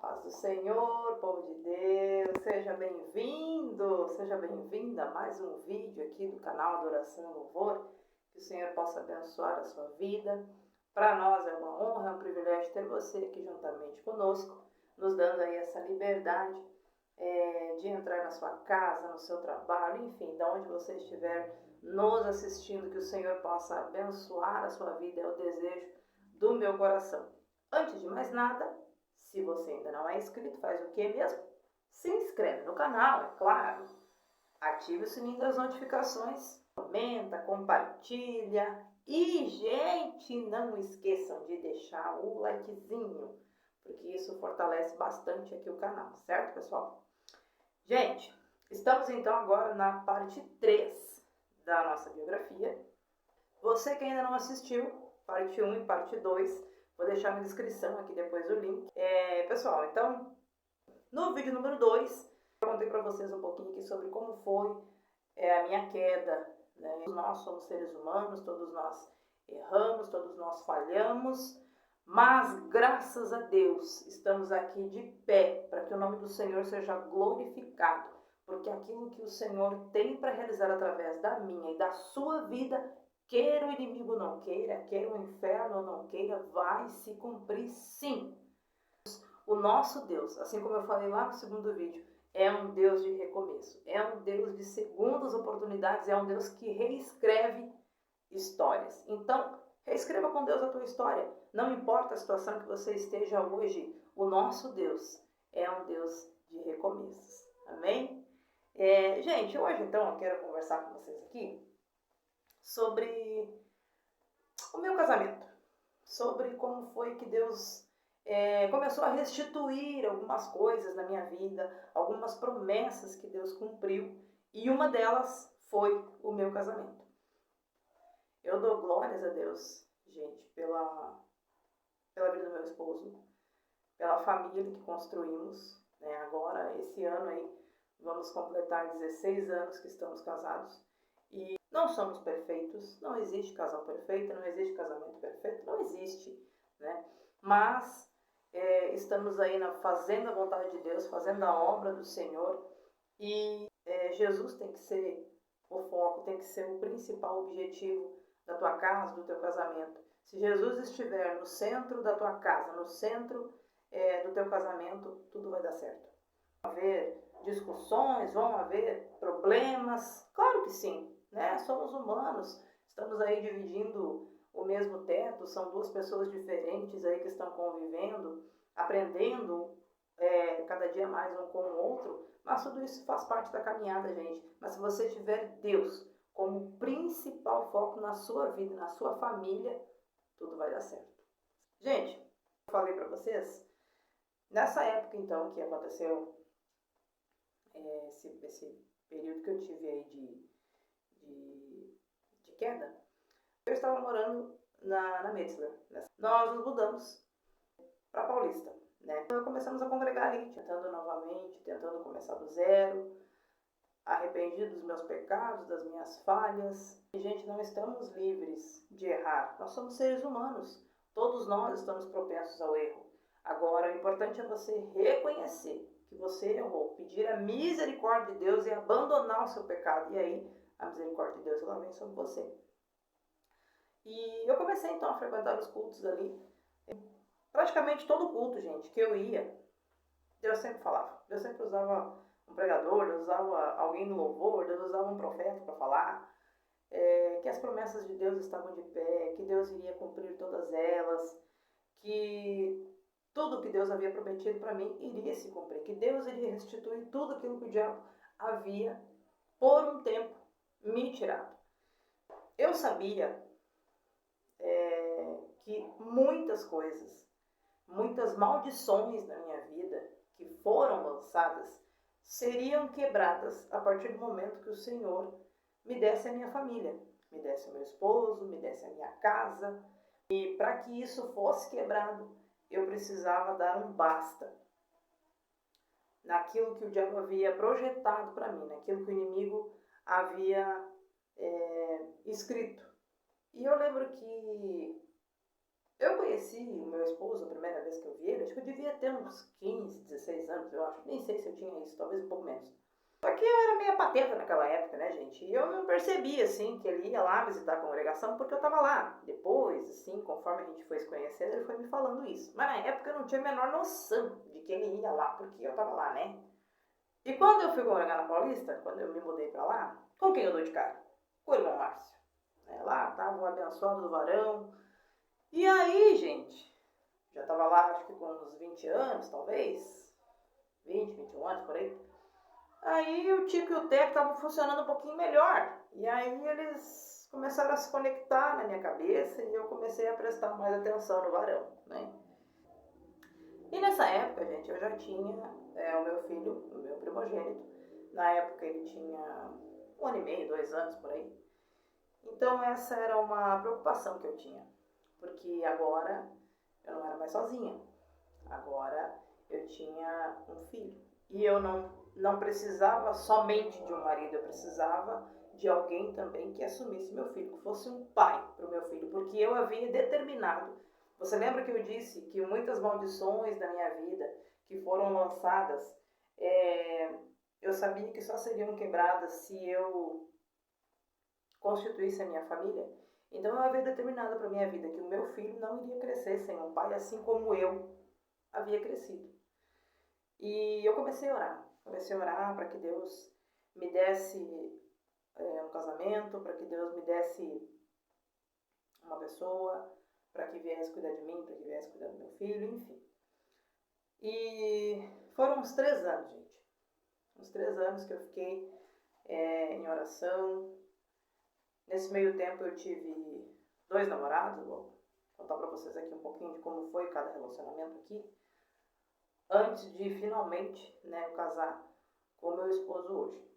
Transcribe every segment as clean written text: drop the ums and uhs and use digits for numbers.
Paz do Senhor, povo de Deus, seja bem-vindo, seja bem-vinda a mais um vídeo aqui do canal Adoração e Louvor. Que o Senhor possa abençoar a sua vida. Para nós é uma honra, é um privilégio ter você aqui juntamente conosco, nos dando aí essa liberdade de entrar na sua casa, no seu trabalho, enfim, de onde você estiver nos assistindo, que o Senhor possa abençoar a sua vida, é o desejo do meu coração. Antes de mais nada, se você ainda não é inscrito, faz o que mesmo? Se inscreve no canal, é claro. Ative o sininho das notificações, comenta, compartilha. E, gente, não esqueçam de deixar o likezinho, porque isso fortalece bastante aqui o canal, certo, pessoal? Gente, estamos então agora na parte 3 da nossa biografia. Você que ainda não assistiu, parte 1 e parte 2, vou deixar na descrição aqui depois o link. Pessoal, então, no vídeo número 2, eu contei para vocês um pouquinho aqui sobre como foi a minha queda. Né? Todos nós somos seres humanos, todos nós erramos, todos nós falhamos, mas graças a Deus estamos aqui de pé para que o nome do Senhor seja glorificado, porque aquilo que o Senhor tem para realizar através da minha e da sua vida, queira o inimigo não queira, queira o inferno não queira, vai se cumprir sim. O nosso Deus, assim como eu falei lá no segundo vídeo, é um Deus de recomeço, é um Deus de segundas oportunidades, é um Deus que reescreve histórias. Então, reescreva com Deus a tua história. Não importa a situação que você esteja hoje, o nosso Deus é um Deus de recomeços. Amém? Gente, hoje então eu quero conversar com vocês aqui sobre o meu casamento, sobre como foi que Deus começou a restituir algumas coisas na minha vida, algumas promessas que Deus cumpriu, e uma delas foi o meu casamento. Eu dou glórias a Deus, gente, pela vida do meu esposo, pela família que construímos, né? Agora, esse ano aí, vamos completar 16 anos que estamos casados. E não somos perfeitos, não existe casal perfeito, não existe casamento perfeito, não existe, né? Mas estamos aí fazendo a vontade de Deus, fazendo a obra do Senhor, e Jesus tem que ser o foco, tem que ser o principal objetivo da tua casa, do teu casamento. Se Jesus estiver no centro da tua casa, no centro do teu casamento, tudo vai dar certo. Vão haver discussões, vão haver problemas, claro que sim, né? Somos humanos, estamos aí dividindo o mesmo teto, são duas pessoas diferentes aí que estão convivendo, aprendendo cada dia mais um com o outro, mas tudo isso faz parte da caminhada, gente. Mas se você tiver Deus como principal foco na sua vida, na sua família, tudo vai dar certo. Gente, eu falei para vocês, nessa época então que aconteceu esse período que eu tive aí de queda, eu estava morando na Metzler. Nós nos mudamos para Paulista, né? Então começamos a congregar ali, tentando novamente, tentando começar do zero, arrependido dos meus pecados, das minhas falhas. E, gente, não estamos livres de errar. Nós somos seres humanos. Todos nós estamos propensos ao erro. Agora, o importante é você reconhecer que você errou, pedir a misericórdia de Deus e abandonar o seu pecado. E aí, a misericórdia de Deus ela vem sobre você. E eu comecei, então, a frequentar os cultos ali. Praticamente todo culto, gente, que eu ia, Deus sempre falava. Deus sempre usava um pregador, Deus usava alguém no louvor, Deus usava um profeta para falar, que as promessas de Deus estavam de pé, que Deus iria cumprir todas elas, que tudo que Deus havia prometido para mim iria se cumprir, que Deus iria restituir tudo aquilo que o diabo havia, por um tempo, me tirado. Eu sabia que muitas coisas, muitas maldições na minha vida que foram lançadas, seriam quebradas a partir do momento que o Senhor me desse a minha família, me desse o meu esposo, me desse a minha casa. E para que isso fosse quebrado, eu precisava dar um basta naquilo que o diabo havia projetado para mim, naquilo que o inimigo havia escrito. E eu lembro que eu conheci o meu esposo a primeira vez que eu vi ele, acho que eu devia ter uns 15, 16 anos, eu acho. Nem sei se eu tinha isso, talvez um pouco menos. Só que eu era meio pateta naquela época, né, gente? E eu não percebia, assim, que ele ia lá visitar a congregação porque eu tava lá. Depois, assim, conforme a gente foi se conhecendo, ele foi me falando isso. Mas na época eu não tinha a menor noção de que ele ia lá porque eu tava lá, né? E quando eu fui congregar na Paulista, quando eu me mudei pra lá, com quem eu dou de cara? Com o irmão Márcio. Lá tava o abençoado do varão. E aí, gente, já tava lá, acho que com uns 20 anos, talvez. 20, 21 anos, por aí. Aí o Tico e o Teco estavam funcionando um pouquinho melhor. E aí eles começaram a se conectar na minha cabeça e eu comecei a prestar mais atenção no varão, né? E nessa época, gente, eu já tinha o meu filho, o meu primogênito. Na época ele tinha 1 ano e meio, 2 anos, por aí. Então essa era uma preocupação que eu tinha. Porque agora eu não era mais sozinha. Agora eu tinha um filho. E eu não precisava somente de um marido, eu precisava de alguém também que assumisse meu filho, que fosse um pai para o meu filho, porque eu havia determinado. Você lembra que eu disse que muitas maldições da minha vida que foram lançadas, eu sabia que só seriam quebradas se eu constituísse a minha família? Então eu havia determinado para a minha vida que o meu filho não iria crescer sem um pai, assim como eu havia crescido. E eu comecei a orar para que Deus me desse um casamento, para que Deus me desse uma pessoa, para que viesse cuidar de mim, para que viesse cuidar do meu filho, enfim. E foram uns 3 anos, gente. Uns 3 anos que eu fiquei em oração. Nesse meio tempo eu tive 2 namorados, vou contar para vocês aqui um pouquinho de como foi cada relacionamento aqui, antes de finalmente, né, eu casar com o meu esposo hoje.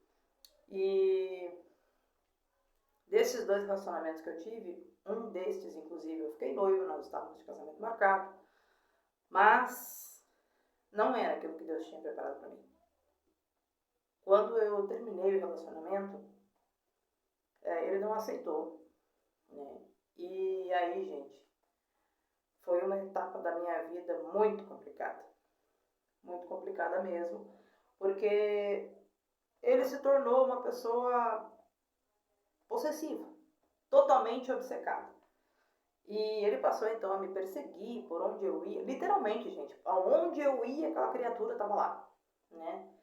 E desses 2 relacionamentos que eu tive, um destes, inclusive, eu fiquei noiva, nós estávamos de casamento marcado, mas não era aquilo que Deus tinha preparado para mim. Quando eu terminei o relacionamento, ele não aceitou, né? E aí, gente, foi uma etapa da minha vida muito complicada mesmo, porque ele se tornou uma pessoa possessiva, totalmente obcecada. E ele passou então a me perseguir por onde eu ia, literalmente, gente, aonde eu ia aquela criatura estava lá, né?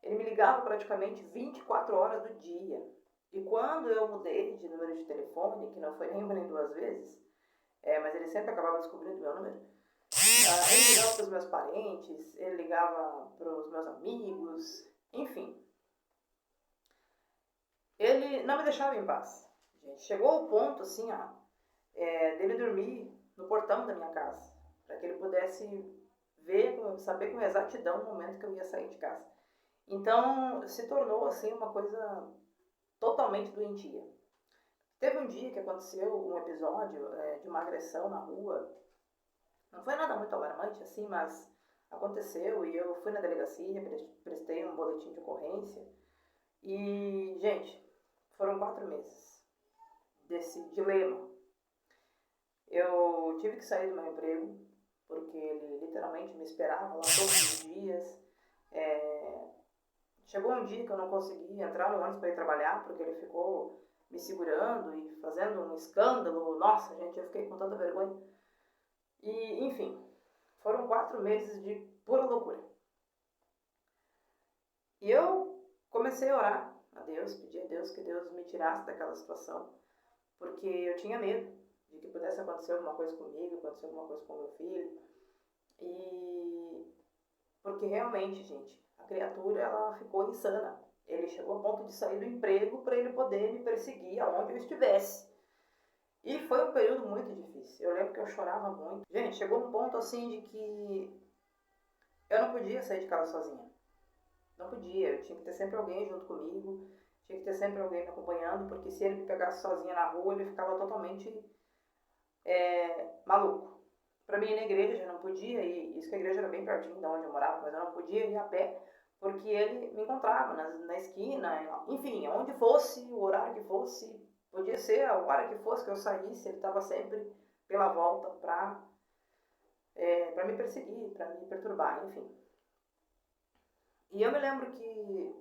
Ele me ligava praticamente 24 horas do dia. E quando eu mudei de número de telefone, que não foi nem uma nem 2 vezes, mas ele sempre acabava descobrindo meu número, ele ligava para os meus parentes, ele ligava para os meus amigos, enfim. Ele não me deixava em paz. Gente, chegou ao ponto, assim, dele dormir no portão da minha casa, para que ele pudesse saber com exatidão o momento que eu ia sair de casa. Então, se tornou, assim, uma coisa totalmente doentia. Teve um dia que aconteceu um episódio de uma agressão na rua. Não foi nada muito alarmante, assim, mas aconteceu e eu fui na delegacia, prestei um boletim de ocorrência. E, gente, foram 4 meses desse dilema. Eu tive que sair do meu emprego, porque ele literalmente me esperava lá todos os dias. Chegou um dia que eu não consegui entrar no ônibus para ir trabalhar, porque ele ficou me segurando e fazendo um escândalo. Nossa, gente, eu fiquei com tanta vergonha. E, enfim, foram 4 meses de pura loucura. E eu comecei a orar a Deus, pedir a Deus que Deus me tirasse daquela situação, porque eu tinha medo de que pudesse acontecer alguma coisa comigo, acontecer alguma coisa com meu filho. E porque realmente, gente, a criatura ela ficou insana. Ele chegou a ponto de sair do emprego para ele poder me perseguir aonde eu estivesse. E foi um período muito difícil. Eu lembro que eu chorava muito. Gente, chegou um ponto assim de que eu não podia sair de casa sozinha. Não podia. Eu tinha que ter sempre alguém junto comigo. Tinha que ter sempre alguém me acompanhando, porque se ele me pegasse sozinha na rua, ele ficava totalmente maluco. Para mim ir na igreja, eu não podia ir. Isso que a igreja era bem pertinho de onde eu morava, mas eu não podia ir a pé, porque ele me encontrava na esquina, enfim, onde fosse, o horário que fosse, podia ser a hora que fosse que eu saísse, ele estava sempre pela volta para para me perseguir, para me perturbar, enfim. E eu me lembro que,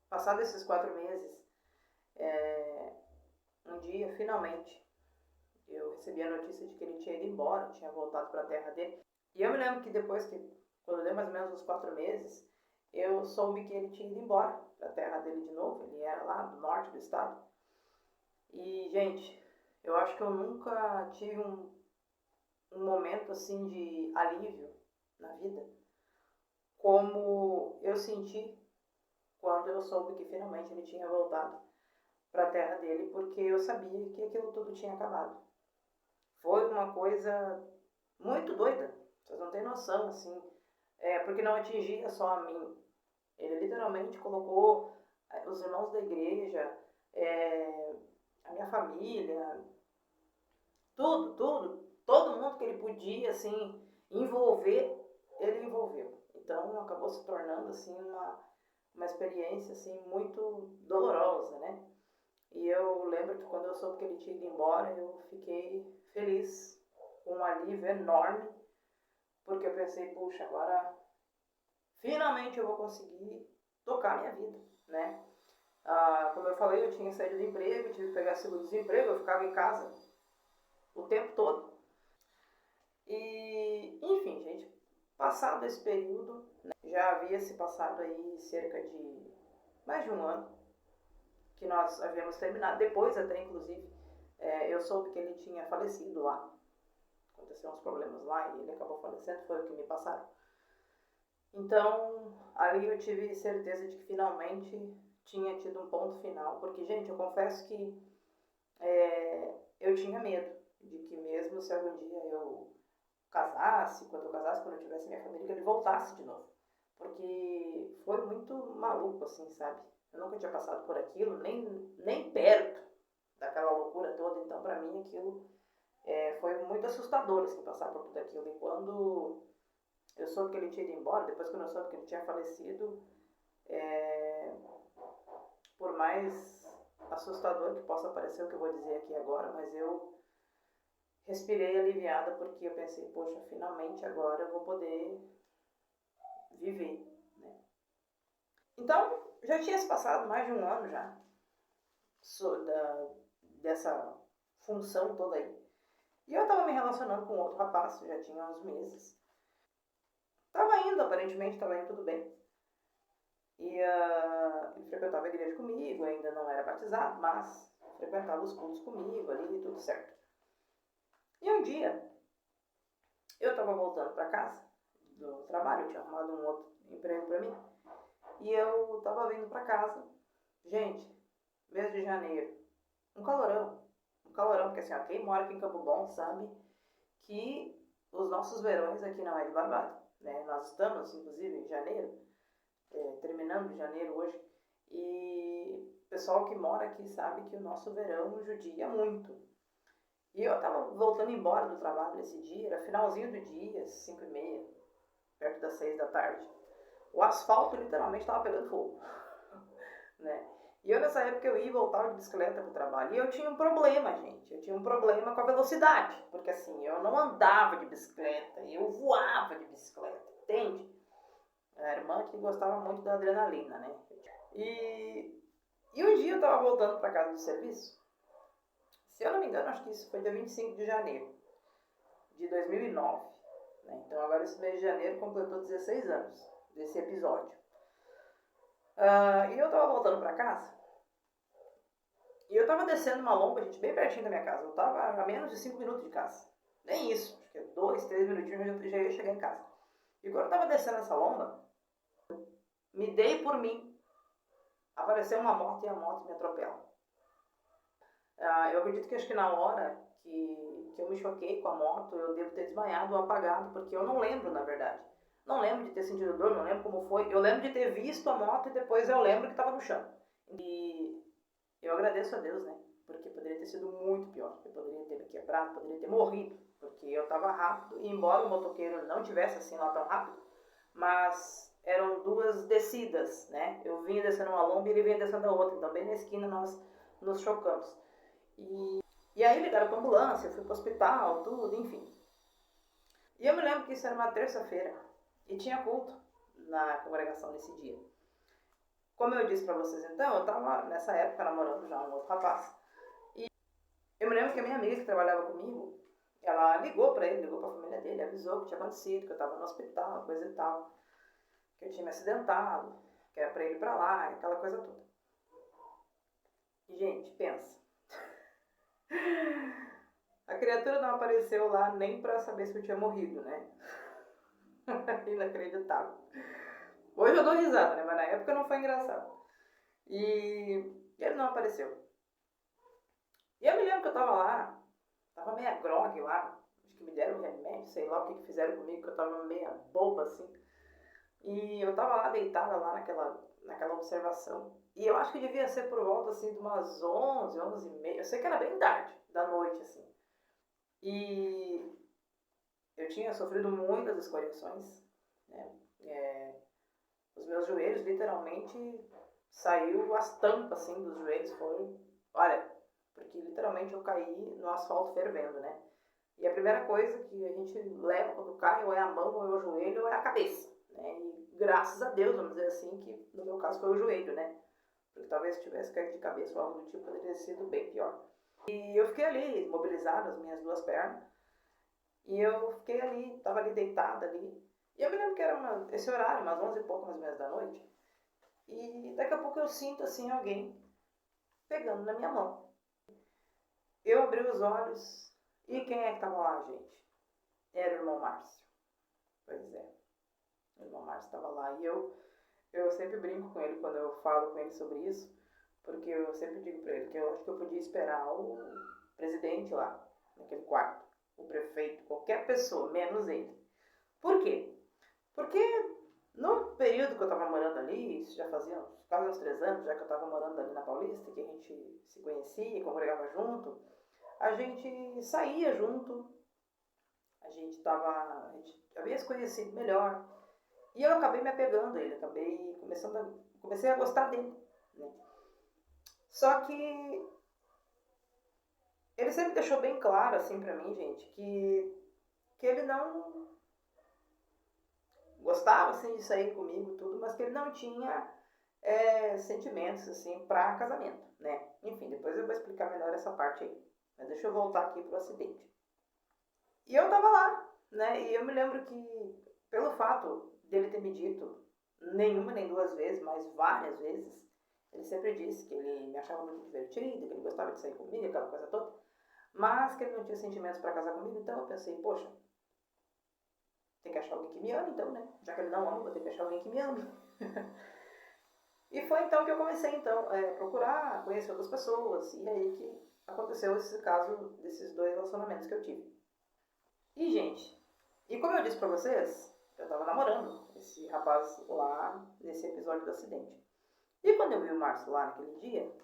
passados esses 4 meses, um dia, finalmente, eu recebi a notícia de que ele tinha ido embora, tinha voltado para a terra dele. E eu me lembro que depois quando deu mais ou menos uns 4 meses, eu soube que ele tinha ido embora para a terra dele de novo. Ele era lá do norte do estado. E, gente, eu acho que eu nunca tive um momento assim de alívio na vida como eu senti quando eu soube que finalmente ele tinha voltado para a terra dele, porque eu sabia que aquilo tudo tinha acabado. Foi uma coisa muito doida, vocês não têm noção, assim, porque não atingia só a mim. Ele literalmente colocou os irmãos da igreja, a minha família, tudo, todo mundo que ele podia, assim, envolver, ele envolveu. Então acabou se tornando, assim, uma experiência, assim, muito dolorosa, né? E eu lembro que quando eu soube que ele tinha ido embora, eu fiquei feliz, com um alívio enorme, porque eu pensei, puxa, agora finalmente eu vou conseguir tocar minha vida, né? Como eu falei, eu tinha saído do emprego, tive que pegar seguro-desemprego, eu ficava em casa o tempo todo. E, enfim, gente, passado esse período, né, já havia se passado aí cerca de mais de um ano que nós havíamos terminado, depois até, inclusive, eu soube que ele tinha falecido lá. Aconteceram uns problemas lá e ele acabou falecendo, foi o que me passaram. Então, ali eu tive certeza de que finalmente tinha tido um ponto final, porque, gente, eu confesso que eu tinha medo de que mesmo se algum dia eu casasse, quando eu tivesse minha família, que ele voltasse de novo. Porque foi muito maluco, assim, sabe? Eu nunca tinha passado por aquilo, nem perto daquela loucura toda, então pra mim aquilo foi muito assustador, assim, passar por tudo aquilo. E quando eu soube que ele tinha ido embora, depois quando eu soube que ele tinha falecido, por mais assustador que possa parecer o que eu vou dizer aqui agora, mas eu respirei aliviada porque eu pensei, poxa, finalmente agora eu vou poder viver, né? Então, já tinha se passado mais de um ano já dessa função toda aí. E eu tava me relacionando com outro rapaz, já tinha uns meses. Tava indo, aparentemente tava indo tudo bem. E ele frequentava a igreja comigo, ainda não era batizado, mas frequentava os cultos comigo ali, tudo certo. E um dia, eu estava voltando para casa do trabalho, eu tinha arrumado um outro emprego para mim, e eu estava vindo para casa. Gente, mês de janeiro, um calorão, porque assim, quem mora aqui em Campo Bom sabe que os nossos verões aqui não é de barbado, né? Nós estamos, inclusive, em janeiro, terminando janeiro hoje, e o pessoal que mora aqui sabe que o nosso verão judia muito. E eu tava voltando embora do trabalho nesse dia, era finalzinho do dia, 5h30, perto das 6 da tarde. O asfalto literalmente estava pegando fogo, né? E eu nessa época eu ia e voltava de bicicleta pro trabalho. E eu tinha um problema, gente. Eu tinha um problema com a velocidade. Porque assim, eu não andava de bicicleta, eu voava de bicicleta, entende? A irmã que gostava muito da adrenalina, né? E um dia eu tava voltando para casa do serviço. Se eu não me engano, acho que isso foi dia 25 de janeiro de 2009. Né? Então agora esse mês de janeiro completou 16 anos desse episódio. E eu tava voltando para casa. E eu tava descendo uma lomba, gente, bem pertinho da minha casa. Eu tava a menos de 5 minutos de casa. Nem isso, acho que 2, 3 minutinhos eu já ia chegar em casa. E quando eu tava descendo essa lomba, me dei por mim. Apareceu uma moto e a moto me atropela. Eu acredito que acho que na hora que eu me choquei com a moto, eu devo ter desmaiado ou apagado, porque eu não lembro, na verdade. Não lembro de ter sentido dor, não lembro como foi. Eu lembro de ter visto a moto e depois eu lembro que estava no chão. E eu agradeço a Deus, né? Porque poderia ter sido muito pior. Eu poderia ter me quebrado, poderia ter morrido, porque eu estava rápido. E embora o motoqueiro não tivesse assim lá tão rápido, mas eram 2 descidas, né? Eu vinha descendo uma lomba e ele vinha descendo a outra. Então bem na esquina nós nos chocamos. E aí ligaram pra ambulância, eu fui pro hospital, tudo, enfim. E eu me lembro que isso era uma terça-feira e tinha culto na congregação nesse dia. Como eu disse pra vocês então, eu tava nessa época namorando já um outro rapaz. E eu me lembro que a minha amiga que trabalhava comigo, ela ligou pra ele, ligou pra família dele, avisou o que tinha acontecido, que eu tava no hospital, coisa e tal, que eu tinha me acidentado, que era pra ele ir pra lá, aquela coisa toda. E, gente, pensa. A criatura não apareceu lá nem pra saber se eu tinha morrido, né? Inacreditável. Hoje eu dou risada, né? Mas na época não foi engraçado. E ele não apareceu. E eu me lembro que eu tava lá, tava meia grog lá, acho que me deram remédio, sei lá o que fizeram comigo, que eu tava meia boba assim. E eu tava lá deitada lá naquela observação. E eu acho que devia ser por volta assim de umas 11, 11 e meia. Eu sei que era bem tarde da noite assim. E eu tinha sofrido muitas escoriações, né? Os meus joelhos literalmente saiu as tampas assim dos joelhos, foram, olha, porque literalmente eu caí no asfalto fervendo, né? E a primeira coisa que a gente leva quando cai ou é a mão, ou é o joelho, ou é a cabeça, né? E graças a Deus, vamos dizer assim, que no meu caso foi o joelho, né? Porque talvez se tivesse caído de cabeça ou algo do tipo, poderia ter sido bem pior. E eu fiquei ali, imobilizada, as minhas duas pernas, e eu fiquei ali, tava ali deitada ali. E eu me lembro que era esse horário, umas 11 e pouco, mais ou menos da noite. E daqui a pouco eu sinto assim alguém pegando na minha mão. Eu abri os olhos e quem é que estava lá, gente? Era o irmão Márcio. Pois é, o irmão Márcio estava lá. E eu sempre brinco com ele quando eu falo com ele sobre isso, porque eu sempre digo para ele que eu acho que eu podia esperar o presidente lá, naquele quarto, o prefeito, qualquer pessoa, menos ele. Por quê? Porque no período que eu estava morando ali, isso já fazia quase uns 3 anos, já que eu estava morando ali na Paulista, que a gente se conhecia, congregava junto, a gente saía junto, a gente havia se conhecido melhor, e eu acabei me apegando a ele, comecei a gostar dele, né? Só que ele sempre deixou bem claro, assim, pra mim, gente, que ele não gostava, assim, de sair comigo e tudo, mas que ele não tinha sentimentos, assim, pra casamento, né? Enfim, depois eu vou explicar melhor essa parte aí. Mas deixa eu voltar aqui pro acidente. E eu tava lá, né? E eu me lembro que, pelo fato dele ter me dito, nenhuma nem duas vezes, mas várias vezes, ele sempre disse que ele me achava muito divertido, que ele gostava de sair comigo, aquela coisa toda, mas que ele não tinha sentimentos pra casar comigo, então eu pensei, poxa, tem que achar alguém que me ame então, né? Já que ele não ama, vou ter que achar alguém que me ame. E foi então que eu comecei então a procurar, conhecer outras pessoas, e aí que aconteceu esse caso desses dois relacionamentos que eu tive. E, gente, e como eu disse pra vocês, eu tava namorando esse rapaz lá nesse episódio do acidente. E quando eu vi o Márcio lá naquele dia,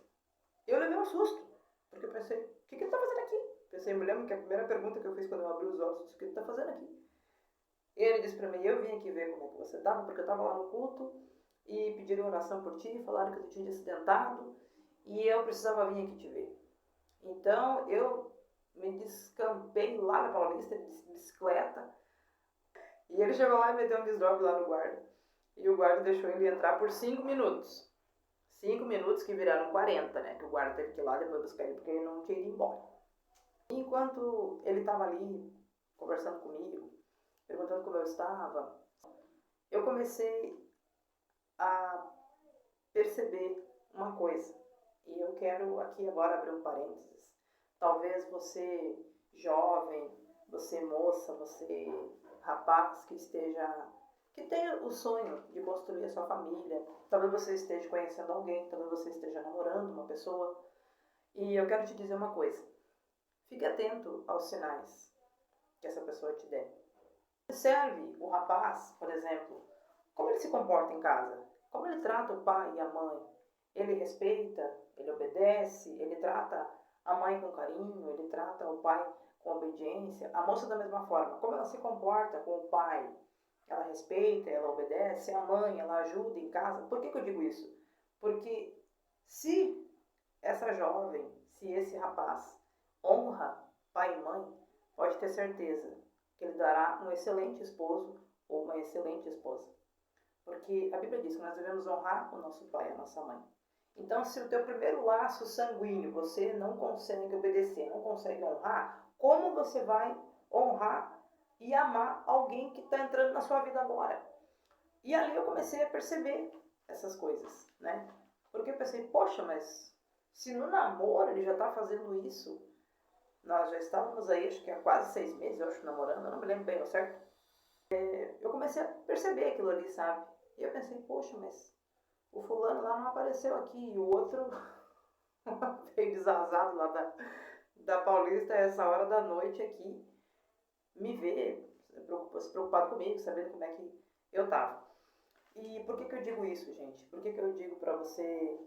eu levei um susto. Porque eu pensei, o que ele tá fazendo aqui? Pensei, me lembro que a primeira pergunta que eu fiz quando eu abri os olhos, eu disse, o que ele tá fazendo aqui? E ele disse pra mim, eu vim aqui ver como é que você tava, porque eu tava lá no culto, e pediram oração por ti, falaram que tu tinha acidentado, e eu precisava vir aqui te ver. Então, eu me descampei lá na Paulista de bicicleta, e ele chegou lá e meteu um desdobro lá no guarda. E o guarda deixou ele entrar por 5 minutos. 5 minutos que viraram 40, né? Que o guarda teve que ir lá depois buscar ele porque ele não tinha ido embora. E enquanto ele estava ali, conversando comigo, perguntando como eu estava, eu comecei a perceber uma coisa. E eu quero aqui agora abrir um parênteses. Talvez você jovem, você moça, você rapaz que tenha o sonho de construir a sua família, talvez você esteja conhecendo alguém, talvez você esteja namorando uma pessoa, e eu quero te dizer uma coisa, fique atento aos sinais que essa pessoa te der. Observe o rapaz, por exemplo, como ele se comporta em casa, como ele trata o pai e a mãe, ele respeita, ele obedece, ele trata a mãe com carinho, ele trata o pai com obediência, a moça da mesma forma, como ela se comporta com o pai, ela respeita, ela obedece, a mãe, ela ajuda em casa. Por que eu digo isso? Porque se essa jovem, se esse rapaz honra pai e mãe, pode ter certeza que ele dará um excelente esposo ou uma excelente esposa. Porque a Bíblia diz que nós devemos honrar o nosso pai e a nossa mãe. Então, se o teu primeiro laço sanguíneo você não consegue obedecer, não consegue honrar, como você vai honrar e amar alguém que está entrando na sua vida agora? E ali eu comecei a perceber essas coisas, né? Porque eu pensei, poxa, mas se no namoro ele já está fazendo isso, nós já estávamos aí, acho que há quase 6 meses, eu acho, namorando, eu não me lembro bem, certo? Eu comecei a perceber aquilo ali, sabe? E eu pensei, poxa, mas o fulano lá não apareceu aqui, e o outro veio desazado lá da Paulista a essa hora da noite aqui, me ver, se preocupado comigo, sabendo como é que eu tava. E por que eu digo isso, gente? Por que eu digo para você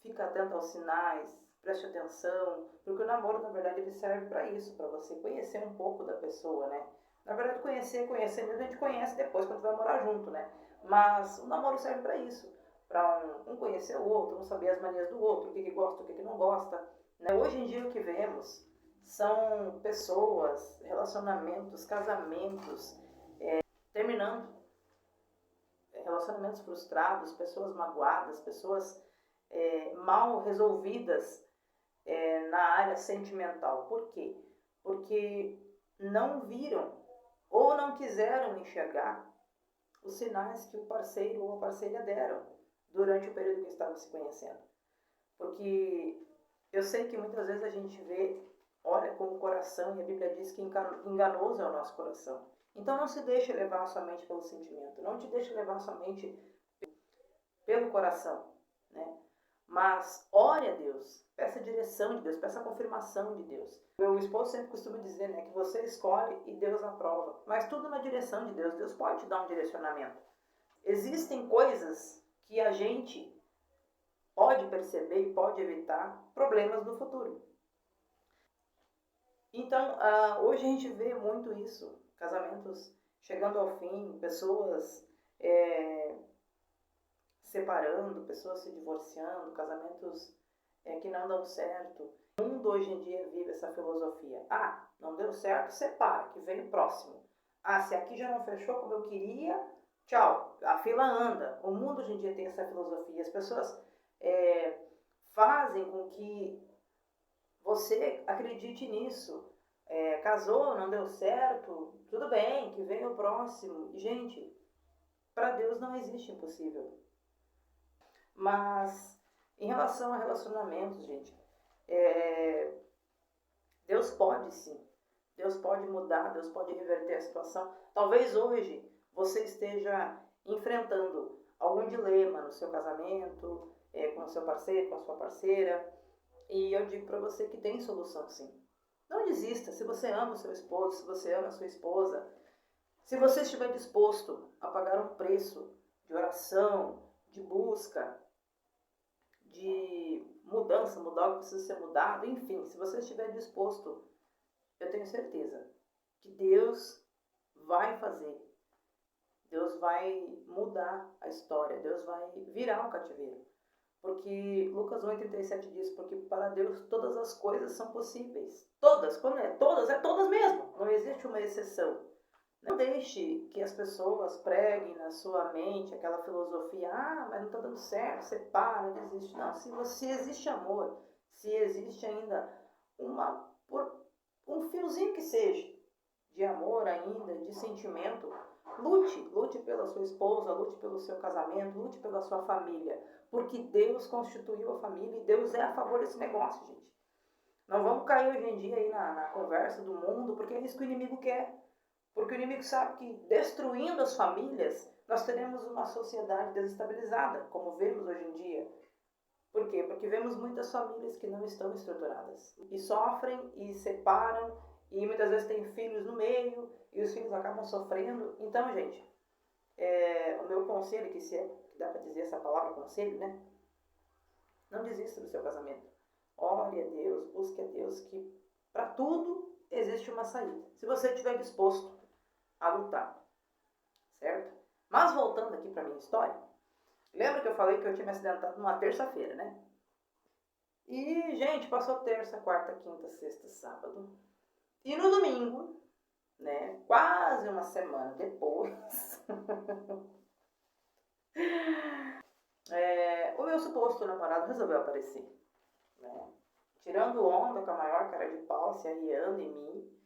fica atento aos sinais, preste atenção, porque o namoro, na verdade, ele serve para isso, para você conhecer um pouco da pessoa, né? Na verdade, conhecer mesmo, a gente conhece depois, quando vai morar junto, né? Mas o namoro serve para isso, para um conhecer o outro, um saber as manias do outro, o que gosta, o que não gosta, né? Hoje em dia, o que vemos são pessoas, relacionamentos, casamentos, terminando, relacionamentos frustrados, pessoas magoadas, pessoas mal resolvidas na área sentimental. Por quê? Porque não viram ou não quiseram enxergar os sinais que o parceiro ou a parceira deram durante o período que estavam se conhecendo. Porque eu sei que muitas vezes a gente vê, olha com o coração, e a Bíblia diz que enganoso é o nosso coração. Então não se deixe levar somente pelo sentimento, não te deixe levar somente pelo coração, né? Mas ore a Deus, peça a direção de Deus, peça a confirmação de Deus. Meu esposo sempre costuma dizer, né, que você escolhe e Deus aprova. Mas tudo na direção de Deus. Deus pode te dar um direcionamento. Existem coisas que a gente pode perceber e pode evitar problemas no futuro. Então, hoje a gente vê muito isso. Casamentos chegando ao fim, pessoas separando, pessoas se divorciando, casamentos que não dão certo. O mundo hoje em dia vive essa filosofia. Ah, não deu certo, separa, que vem o próximo. Ah, se aqui já não fechou como eu queria, tchau, a fila anda. O mundo hoje em dia tem essa filosofia. As pessoas fazem com que você acredite nisso. Casou, não deu certo, tudo bem, que vem o próximo. Gente, para Deus não existe impossível. Mas, em relação a relacionamentos, gente, Deus pode sim. Deus pode mudar, Deus pode reverter a situação. Talvez hoje você esteja enfrentando algum dilema no seu casamento, com o seu parceiro, com a sua parceira. E eu digo para você que tem solução sim. Não desista. Se você ama o seu esposo, se você ama a sua esposa, se você estiver disposto a pagar um preço de oração, de busca, de mudança, mudar o que precisa ser mudado, enfim, se você estiver disposto, eu tenho certeza que Deus vai fazer, Deus vai mudar a história, Deus vai virar o cativeiro. Porque Lucas 1,37 diz, porque para Deus todas as coisas são possíveis. Todas, quando é todas mesmo, não existe uma exceção. Não deixe que as pessoas preguem na sua mente aquela filosofia, mas não está dando certo, separa, desiste. Não, se existe amor, se existe ainda um fiozinho que seja de amor ainda, de sentimento, lute pela sua esposa, lute pelo seu casamento, lute pela sua família, porque Deus constituiu a família e Deus é a favor desse negócio, gente. Não vamos cair hoje em dia aí na conversa do mundo, porque é isso que o inimigo quer. Porque o inimigo sabe que destruindo as famílias, nós teremos uma sociedade desestabilizada, como vemos hoje em dia. Por quê? Porque vemos muitas famílias que não estão estruturadas. E sofrem, e separam, e muitas vezes tem filhos no meio, e os filhos acabam sofrendo. Então, gente, o meu conselho, que dá para dizer essa palavra conselho, né? Não desista do seu casamento. Ore a Deus, busque a Deus, que para tudo existe uma saída. Se você estiver disposto a lutar, certo? Mas voltando aqui para minha história, lembra que eu falei que eu tinha me acidentado numa terça-feira, né? E, gente, passou terça, quarta, quinta, sexta, sábado. E no domingo, né, quase uma semana depois, o meu suposto namorado resolveu aparecer, né? Tirando onda com a maior cara de pau, se arriando em mim.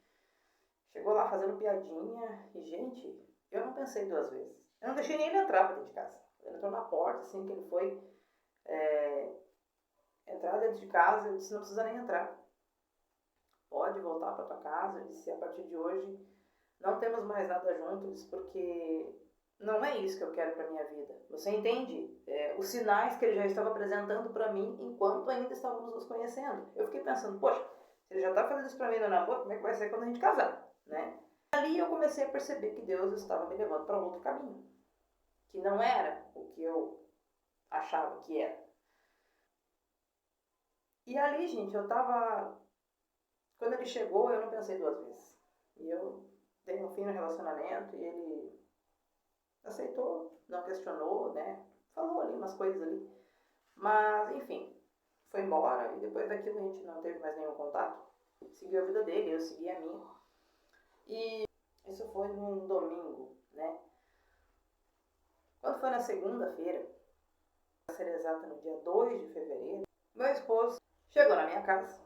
Chegou lá fazendo piadinha e, gente, eu não pensei duas vezes. Eu não deixei nem ele entrar pra dentro de casa. Ele entrou na porta, assim, que ele foi entrar dentro de casa. Eu disse, não precisa nem entrar. Pode voltar pra tua casa. Eu disse, a partir de hoje não temos mais nada juntos, porque não é isso que eu quero pra minha vida. Você entende os sinais que ele já estava apresentando pra mim enquanto ainda estávamos nos conhecendo. Eu fiquei pensando, poxa, se ele já tá fazendo isso pra mim no namoro, como é que vai ser quando a gente casar, né? Ali eu comecei a perceber que Deus estava me levando para outro caminho, que não era o que eu achava que era. E ali, gente, eu tava... Quando ele chegou, eu não pensei duas vezes. E eu dei um fim no relacionamento e ele aceitou, não questionou, né? Falou ali umas coisas ali. Mas, enfim, foi embora e depois daquilo a gente não teve mais nenhum contato. Seguiu a vida dele, eu segui a minha. E isso foi num domingo, né? Quando foi na segunda-feira, para ser exata, no dia 2 de fevereiro, meu esposo chegou na minha casa,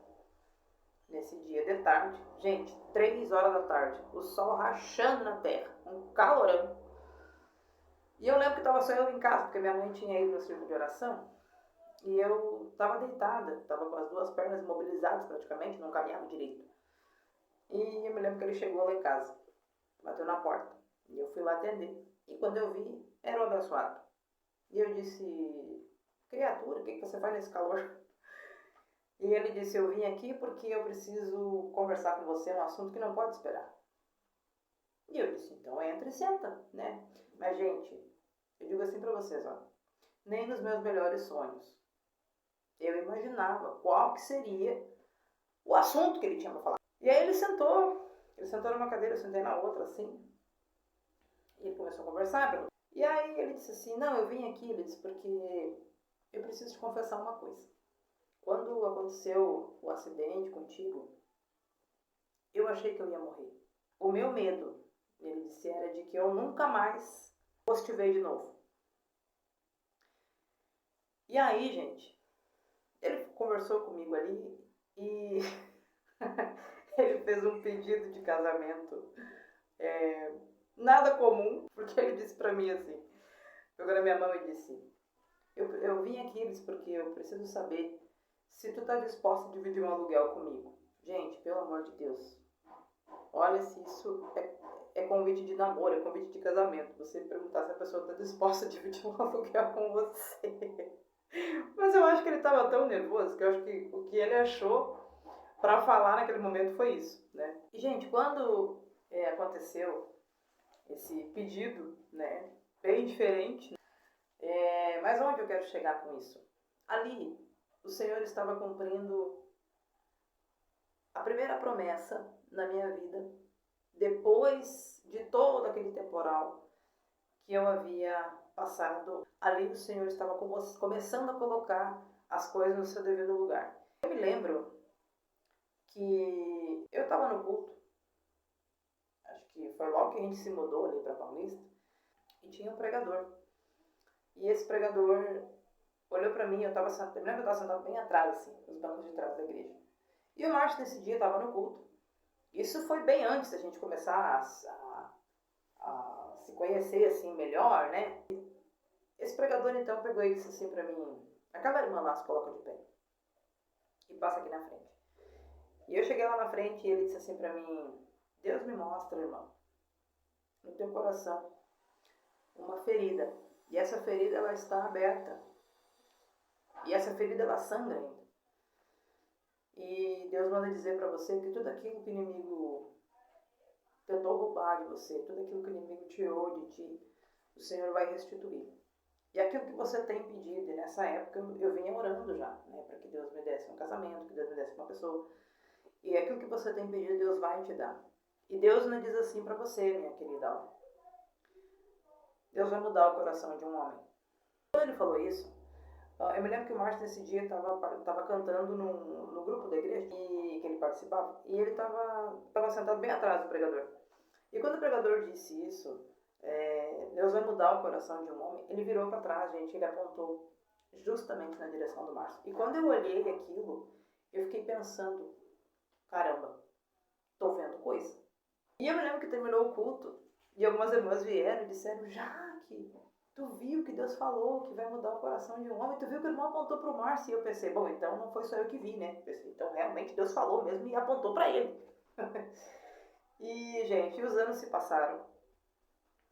nesse dia de tarde, gente, 3 horas da tarde, o sol rachando na terra, um calorão. E eu lembro que estava só eu em casa, porque minha mãe tinha ido no círculo de oração, e eu estava deitada, estava com as duas pernas imobilizadas praticamente, não caminhava direito. E eu me lembro que ele chegou lá em casa, bateu na porta, e eu fui lá atender. E quando eu vi, era o abençoado. E eu disse, criatura, o que você faz nesse calor? E ele disse, eu vim aqui porque eu preciso conversar com você, um assunto que não pode esperar. E eu disse, então entra e senta, né? Mas, gente, eu digo assim pra vocês, ó, nem nos meus melhores sonhos eu imaginava qual que seria o assunto que ele tinha pra falar. E aí ele sentou numa cadeira, eu sentei na outra, assim, e ele começou a conversar. E aí ele disse assim, não, eu vim aqui, ele disse, porque eu preciso te confessar uma coisa. Quando aconteceu o acidente contigo, eu achei que eu ia morrer. O meu medo, ele disse, era de que eu nunca mais fosse te ver de novo. E aí, gente, ele conversou comigo ali e ele fez um pedido de casamento nada comum, porque ele disse pra mim assim, pegou na minha mão e disse, eu vim aqui, disse, porque eu preciso saber se tu tá disposta a dividir um aluguel comigo. Gente, pelo amor de Deus, olha se isso é convite de namoro, é convite de casamento. Você perguntar se a pessoa está disposta a dividir um aluguel com você. Mas eu acho que ele estava tão nervoso que eu acho que o que ele achou para falar naquele momento foi isso, né? E, gente, quando aconteceu esse pedido, né, bem diferente, mas onde eu quero chegar com isso? Ali, o Senhor estava cumprindo a primeira promessa na minha vida, depois de todo aquele temporal que eu havia passado. Ali o Senhor estava começando a colocar as coisas no seu devido lugar. Eu me lembro que eu estava no culto, acho que foi logo que a gente se mudou ali para Paulista, e tinha um pregador. E esse pregador olhou para mim, eu estava sentado bem atrás, assim, nos bancos de trás da igreja. E o Márcio nesse dia estava no culto. Isso foi bem antes da gente começar a se conhecer assim melhor, né? Esse pregador então pegou e disse assim pra mim, aquela irmã lá se coloca de pé e passa aqui na frente. E eu cheguei lá na frente e ele disse assim pra mim, Deus me mostra, irmão, no teu coração uma ferida. E essa ferida ela está aberta. E essa ferida ela sangra ainda. E Deus manda dizer pra você que tudo aquilo que o inimigo tentou roubar de você, tudo aquilo que o inimigo tirou de ti, o Senhor vai restituir. E aquilo que você tem pedido, e nessa época eu vinha orando já, né, para que Deus me desse um casamento, que Deus me desse uma pessoa. E aquilo que você tem pedido, Deus vai te dar. E Deus não diz assim para você, minha querida, Deus vai mudar o coração de um homem. Quando ele falou isso, eu me lembro que o Márcio nesse dia estava cantando no grupo da igreja. E que ele participava, e ele estava sentado bem atrás do pregador. E quando o pregador disse isso, Deus vai mudar o coração de um homem, ele virou para trás, gente, ele apontou justamente na direção do Márcio. E quando eu olhei aquilo, eu fiquei pensando, caramba, tô vendo coisa. E eu me lembro que terminou o culto, e algumas irmãs vieram e disseram, Jaque, tu viu que Deus falou que vai mudar o coração de um homem, tu viu que o irmão apontou para o Márcio, e eu pensei, bom, então não foi só eu que vi, né? Pensei, então realmente Deus falou mesmo e apontou para ele. E, gente, os anos se passaram.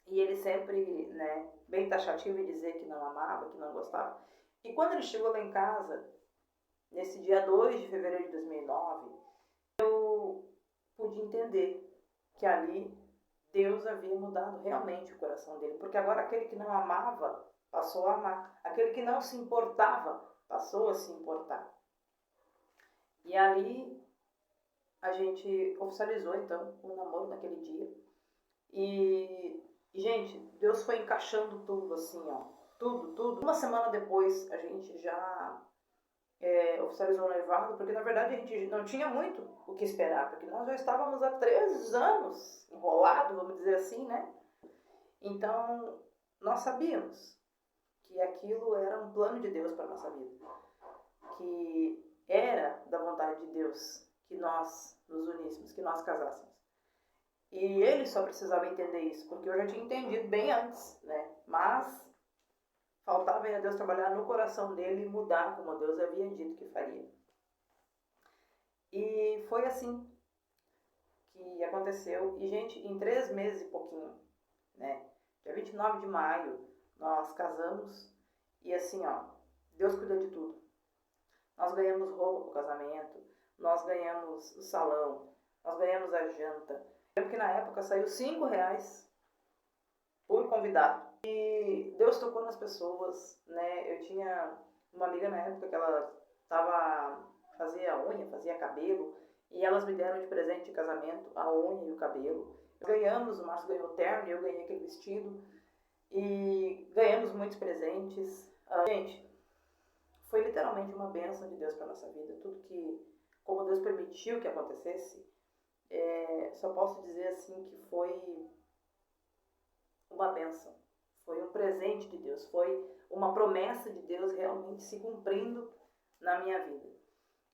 E ele sempre, né, bem taxativo em dizer que não amava, que não gostava. E quando ele chegou lá em casa, nesse dia 2 de fevereiro de 2009, eu pude entender que ali Deus havia mudado realmente o coração dele. Porque agora aquele que não amava passou a amar. Aquele que não se importava passou a se importar. E ali a gente oficializou então o namoro naquele dia. E gente, Deus foi encaixando tudo assim, ó. Tudo. Uma semana depois a gente já oficializou o noivado, porque na verdade a gente não tinha muito o que esperar, porque nós já estávamos há 3 anos enrolados, vamos dizer assim, né? Então, nós sabíamos que aquilo era um plano de Deus para a nossa vida, que era da vontade de Deus que nós nos uníssemos, que nós casássemos. E ele só precisava entender isso, porque eu já tinha entendido bem antes, né? Mas faltava ainda Deus trabalhar no coração dele e mudar como Deus havia dito que faria. E foi assim que aconteceu. E, gente, em 3 meses e pouquinho, né? Dia 29 de maio, nós casamos. E assim, ó, Deus cuidou de tudo. Nós ganhamos roupa para o casamento, nós ganhamos o salão, nós ganhamos a janta. Eu lembro que na época saiu R$5 por convidado. E Deus tocou nas pessoas, né? Eu tinha uma amiga na época que ela fazia unha, fazia cabelo, e elas me deram de presente de casamento a unha e o cabelo. Ganhamos, o Márcio ganhou o terno e eu ganhei aquele vestido. E ganhamos muitos presentes. Gente, foi literalmente uma bênção de Deus para nossa vida. Tudo que, como Deus permitiu que acontecesse, só posso dizer assim que foi uma bênção. Foi um presente de Deus, foi uma promessa de Deus realmente se cumprindo na minha vida.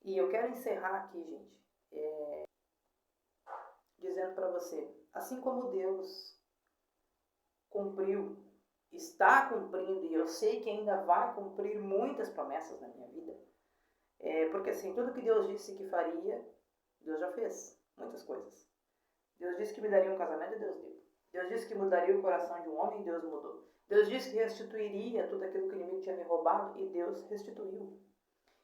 E eu quero encerrar aqui, gente, dizendo para você, assim como Deus cumpriu, está cumprindo, e eu sei que ainda vai cumprir muitas promessas na minha vida, porque assim, tudo que Deus disse que faria, Deus já fez, muitas coisas. Deus disse que me daria um casamento, e Deus deu. Deus disse que mudaria o coração de um homem, e Deus mudou. Deus disse que restituiria tudo aquilo que o inimigo tinha me roubado, e Deus restituiu.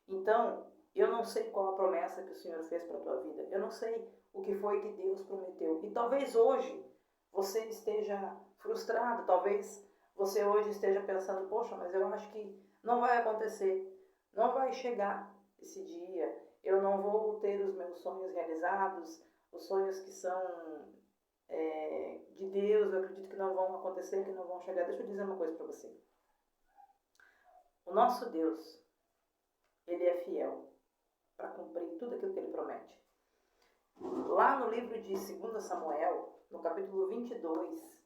Então, eu não sei qual a promessa que o Senhor fez para a tua vida. Eu não sei o que foi que Deus prometeu. E talvez hoje você esteja frustrado, talvez você hoje esteja pensando, poxa, mas eu acho que não vai acontecer, não vai chegar esse dia, eu não vou ter os meus sonhos realizados, os sonhos que são de Deus, eu acredito que não vão acontecer, que não vão chegar. Deixa eu dizer uma coisa para você. O nosso Deus, Ele é fiel para cumprir tudo aquilo que Ele promete. Lá no livro de 2 Samuel, no capítulo 22,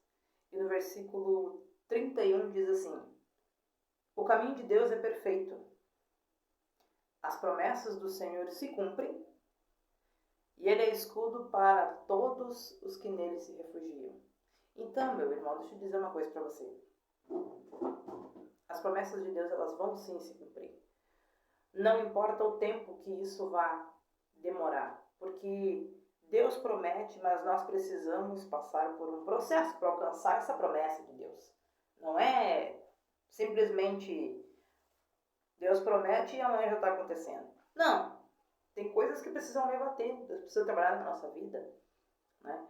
e no versículo 31, diz assim: o caminho de Deus é perfeito. As promessas do Senhor se cumprem, e Ele é escudo para todos os que nele se refugiam. Então, meu irmão, deixa eu dizer uma coisa para você. As promessas de Deus, elas vão sim se cumprir. Não importa o tempo que isso vá demorar, porque Deus promete, mas nós precisamos passar por um processo para alcançar essa promessa de Deus. Não é simplesmente Deus promete e amanhã já está acontecendo. Não. Tem coisas que precisam levar tempo, Deus precisa trabalhar na nossa vida, né?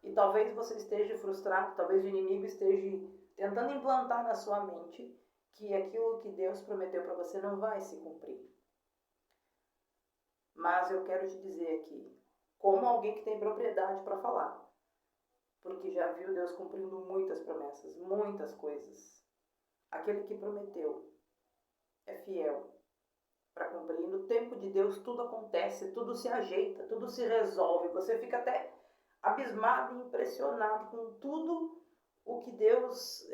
E talvez você esteja frustrado, talvez o inimigo esteja tentando implantar na sua mente que aquilo que Deus prometeu para você não vai se cumprir. Mas eu quero te dizer aqui, como alguém que tem propriedade para falar, porque já viu Deus cumprindo muitas promessas, muitas coisas. Aquele que prometeu é fiel para cumprir. E no tempo de Deus tudo acontece, tudo se ajeita, tudo se resolve. Você fica até abismado e impressionado com tudo o que Deus,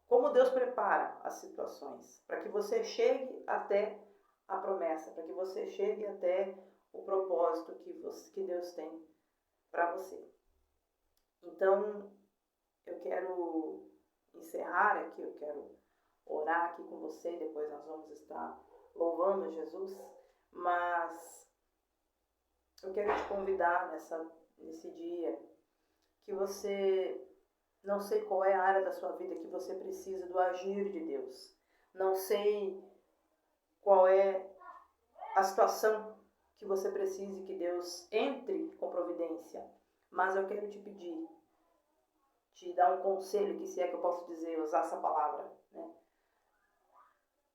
como Deus prepara as situações, para que você chegue até a promessa, para que você chegue até o propósito que Deus tem para você. Então, eu quero encerrar aqui, eu quero orar aqui com você, depois nós vamos estar louvando Jesus, mas eu quero te convidar nesse dia que você, não sei qual é a área da sua vida que você precisa do agir de Deus, não sei qual é a situação que você precise que Deus entre com providência, mas eu quero te pedir, te dar um conselho, que se é que eu posso dizer, usar essa palavra, né?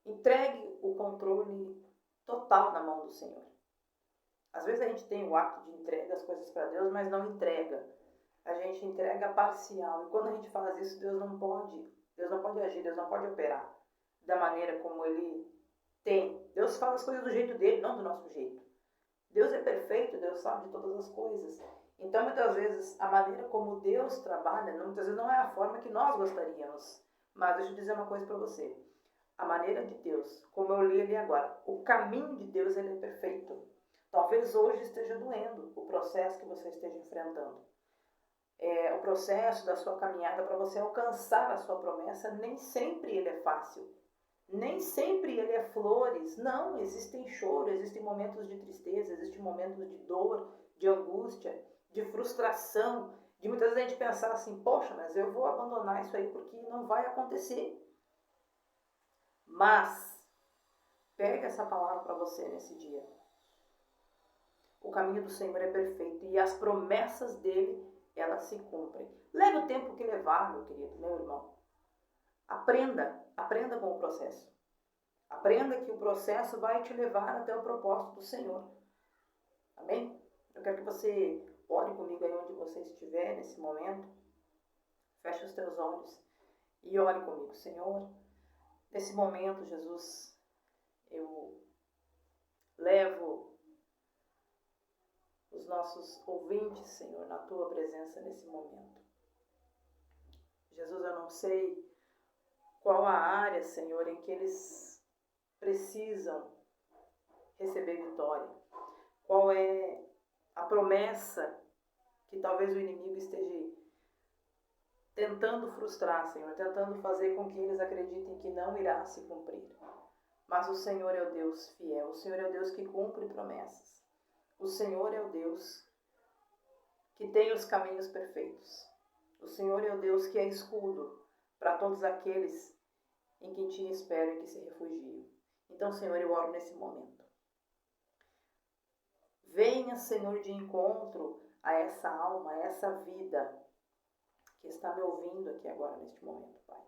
Entregue o controle total na mão do Senhor. Às vezes a gente tem o ato de entrega as coisas para Deus, mas não entrega. A gente entrega parcial. E quando a gente faz isso, Deus não pode agir, Deus não pode operar da maneira como Ele tem. Deus faz as coisas do jeito dele, não do nosso jeito. Deus é perfeito, Deus sabe de todas as coisas. Então, muitas vezes, a maneira como Deus trabalha, muitas vezes não é a forma que nós gostaríamos. Mas deixa eu dizer uma coisa para você. A maneira de Deus, como eu li ali agora, o caminho de Deus, ele é perfeito. Talvez hoje esteja doendo o processo que você esteja enfrentando. O processo da sua caminhada para você alcançar a sua promessa, nem sempre ele é fácil. Nem sempre ele é flores. Não, existem choro, existem momentos de tristeza, existem momentos de dor, de angústia, de frustração, de muitas vezes a gente pensar assim, poxa, mas eu vou abandonar isso aí porque não vai acontecer. Mas, pega essa palavra para você nesse dia. O caminho do Senhor é perfeito e as promessas dele, elas se cumprem. Leve o tempo que levar, meu querido, meu irmão. Aprenda com o processo. Aprenda que o processo vai te levar até o propósito do Senhor. Amém? Eu quero que você ore comigo aí onde você estiver nesse momento. Feche os teus olhos e ore comigo. Senhor, nesse momento, Jesus, eu levo os nossos ouvintes, Senhor, na Tua presença nesse momento. Jesus, eu não sei qual a área, Senhor, em que eles precisam receber vitória. Qual é a promessa que talvez o inimigo esteja tentando frustrar, Senhor, tentando fazer com que eles acreditem que não irá se cumprir. Mas o Senhor é o Deus fiel, o Senhor é o Deus que cumpre promessas. O Senhor é o Deus que tem os caminhos perfeitos. O Senhor é o Deus que é escudo para todos aqueles em quem te esperam e que se refugiam. Então, Senhor, eu oro nesse momento. Venha, Senhor, de encontro a essa alma, a essa vida que está me ouvindo aqui agora, neste momento, Pai.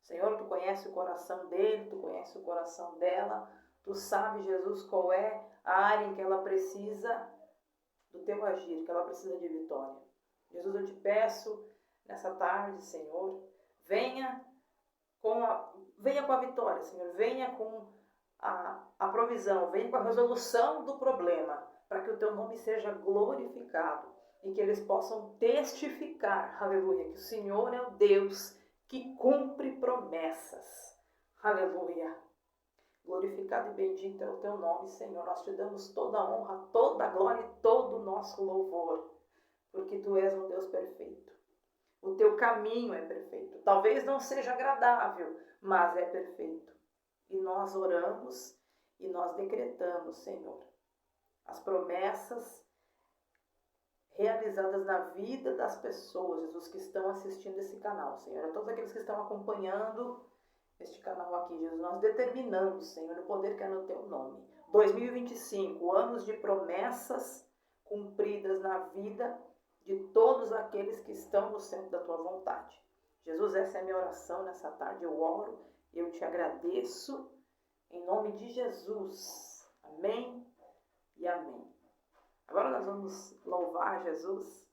Senhor, Tu conhece o coração dele, Tu conhece o coração dela, Tu sabe, Jesus, qual é a área em que ela precisa do Teu agir, que ela precisa de vitória. Jesus, eu te peço, nessa tarde, Senhor, venha com a vitória, Senhor, venha com a provisão, venha com a resolução do problema, para que o Teu nome seja glorificado e que eles possam testificar, aleluia, que o Senhor é o Deus que cumpre promessas, aleluia. Glorificado e bendito é o Teu nome, Senhor. Nós Te damos toda a honra, toda a glória e todo o nosso louvor, porque Tu és um Deus perfeito. O Teu caminho é perfeito. Talvez não seja agradável, mas é perfeito. E nós oramos e nós decretamos, Senhor, as promessas realizadas na vida das pessoas, Jesus, que estão assistindo esse canal, Senhor. A todos aqueles que estão acompanhando este canal aqui, Jesus, nós determinamos, Senhor, no poder que é no Teu nome. 2025, anos de promessas cumpridas na vida de todos aqueles que estão no centro da Tua vontade. Jesus, essa é a minha oração nessa tarde. Eu oro, eu Te agradeço, em nome de Jesus. Amém e amém. Agora nós vamos louvar Jesus.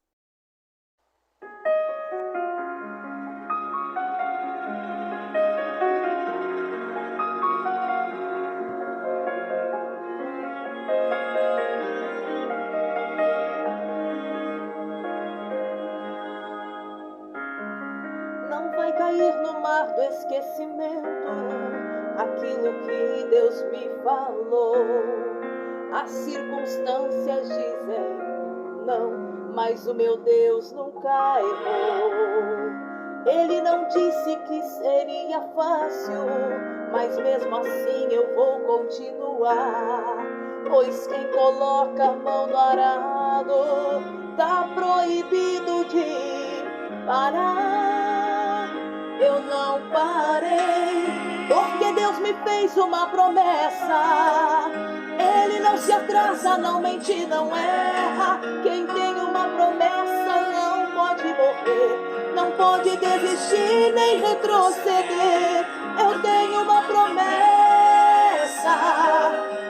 vai cair no mar do esquecimento aquilo que Deus me falou. As circunstâncias dizem não, mas o meu Deus nunca errou. Ele não disse que seria fácil, mas mesmo assim eu vou continuar. Pois quem coloca a mão no arado tá proibido de parar. Eu não parei, porque Deus me fez uma promessa. Ele não se atrasa, não mente, não erra. Quem tem uma promessa não pode morrer, não pode desistir nem retroceder. Eu tenho uma promessa,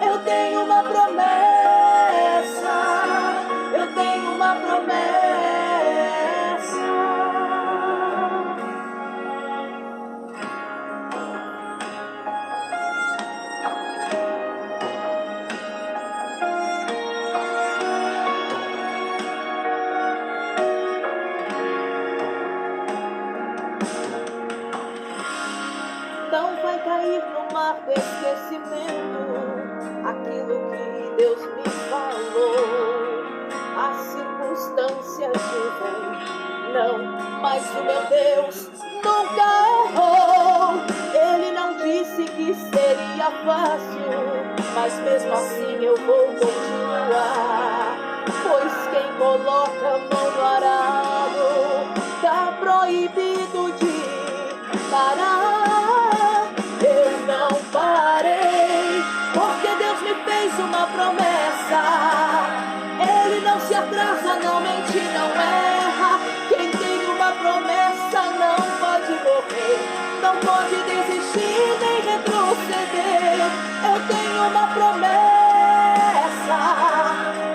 eu tenho uma promessa, eu tenho uma promessa. Não vai cair no mar do esquecimento aquilo que Deus me falou. As circunstâncias dizem não, mas o meu Deus nunca errou. Ele não disse que seria fácil, mas mesmo assim eu vou continuar. Pois quem coloca a mão no arado tá proibido de parar. Eu não parei, porque Deus me fez uma promessa. Ele não se atrasa, não mente, não erra. Quem tem uma promessa não pode morrer, não pode desistir nem retroceder. Eu tenho uma promessa,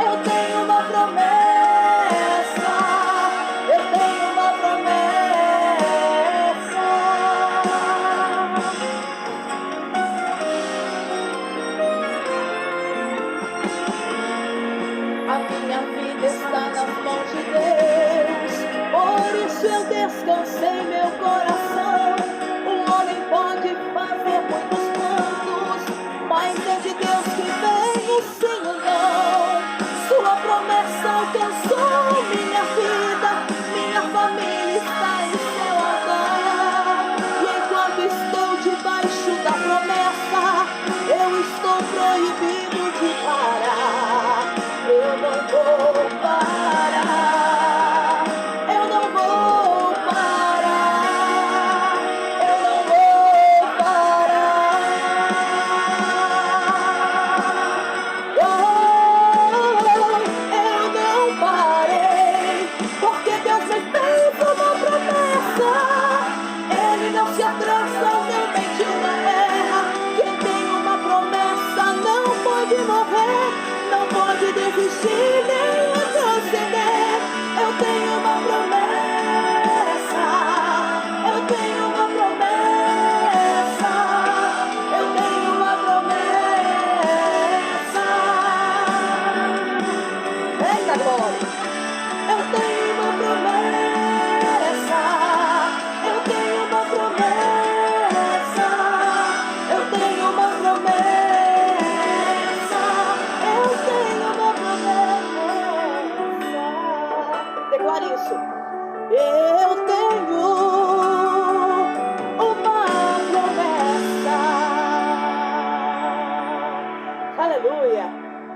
eu tenho uma promessa, eu tenho uma promessa. A minha vida está nas mãos de Deus, por isso eu descansei meu coração. Um homem pode fazer muitos planos, mas é de Deus que vem o sim ou não. Sua promessa alcançou minha vida, minha família está em seu altar. E enquanto estou debaixo da promessa, eu estou proibido de parar. Eu não vou parar, eu não vou parar, eu não vou parar. Eu não parei, porque Deus me fez uma promessa. Ele não se atrasa, não mente, não erra. Quem tem uma promessa não pode morrer, não pode desistir nem retroceder. Eu tenho uma promessa, eu tenho uma promessa, eu tenho uma promessa. Eita glória! Eu tenho uma promessa, eu tenho uma promessa, eu tenho uma promessa. Declare isso. Eu tenho uma promessa. Aleluia.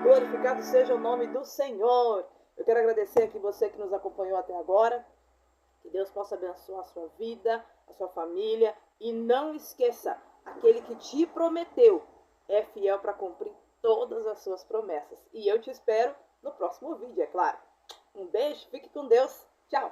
Glorificado seja o nome do Senhor. Eu quero agradecer aqui você que nos acompanhou até agora. Que Deus possa abençoar a sua vida, a sua família. E não esqueça, aquele que te prometeu é fiel para cumprir todas as suas promessas. E eu te espero no próximo vídeo, é claro. Um beijo, fique com Deus. Tchau!